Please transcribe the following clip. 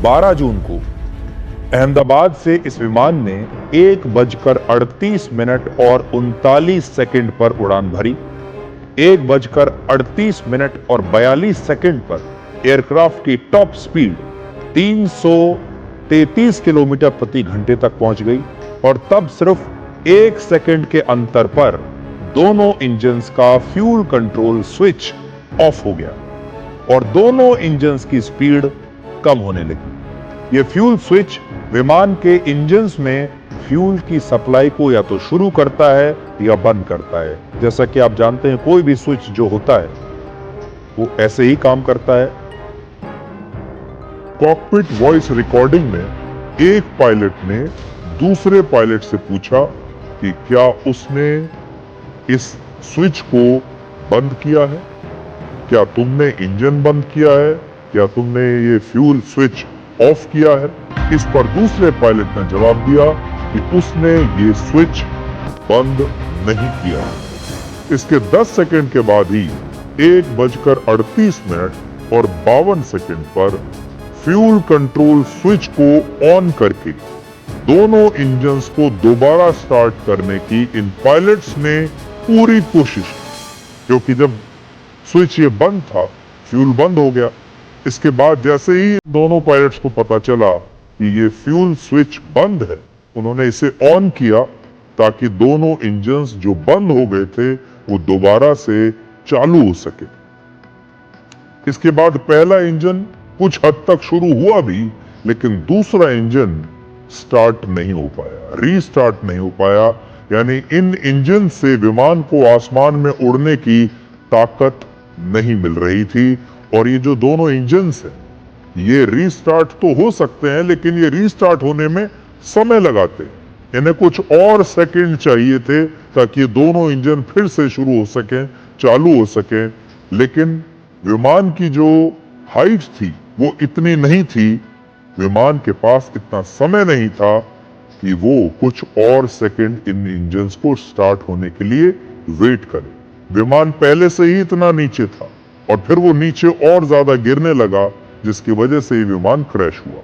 12 जून को अहमदाबाद से इस विमान ने 1:38 और 39 पर उड़ान भरी। 1:38 पर एयरक्राफ्ट की टॉप स्पीड 333 किलोमीटर प्रति घंटे तक पहुंच गई और तब सिर्फ 1 सेकंड के अंतर पर दोनों इंजन्स का फ्यूल कंट्रोल स्विच ऑफ हो गया और दोनों इंजन्स की स्पीड कम होने लगी। यह फ्यूल स्विच विमान के इंजन्स में फ्यूल की सप्लाई को या तो शुरू करता है या बंद करता है। जैसा कि आप जानते हैं, कोई भी स्विच जो होता है वो ऐसे ही काम करता है। कॉकपिट वॉइस रिकॉर्डिंग में एक पायलट ने दूसरे पायलट से पूछा कि क्या उसने इस स्विच को बंद किया है, क्या तुमने इंजन बंद किया है, क्या तुमने ये फ्यूल स्विच ऑफ किया है। इस पर दूसरे पायलट ने जवाब दिया कि उसने ये स्विच बंद नहीं किया। इसके 10 सेकंड के बाद ही 1:38 और 52 सेकंड पर फ्यूल कंट्रोल स्विच को ऑन करके दोनों इंजन्स को दोबारा स्टार्ट करने की इन पायलट्स ने पूरी कोशिश की, क्योंकि जब स्विच ये बंद था, फ्यूल बंद हो गया। इसके बाद जैसे ही दोनों पायलट्स को पता चला कि ये फ्यूल स्विच बंद है, उन्होंने इसे ऑन किया ताकि दोनों इंजन्स जो बंद हो गए थे वो दोबारा से चालू हो सके। इसके बाद पहला इंजन कुछ हद तक शुरू हुआ भी, लेकिन दूसरा इंजन स्टार्ट नहीं हो पाया, रीस्टार्ट नहीं हो पाया। यानी इन इंजन से विमान को आसमान में उड़ने की ताकत नहीं मिल रही थी। और ये जो दोनों इंजन्स हैं, ये रीस्टार्ट तो हो सकते हैं, लेकिन ये रीस्टार्ट होने में समय लगाते, इन्हें कुछ और सेकंड चाहिए थे ताकि दोनों इंजन फिर से शुरू हो सकें, चालू हो सकें। लेकिन विमान की जो हाइट थी वो इतनी नहीं थी, विमान के पास इतना समय नहीं था कि वो कुछ और सेकंड इन इंजन्स को स्टार्ट होने के लिए वेट करे। विमान पहले से ही इतना नीचे था और फिर वो नीचे और ज्यादा गिरने लगा, जिसकी वजह से ये विमान क्रैश हुआ।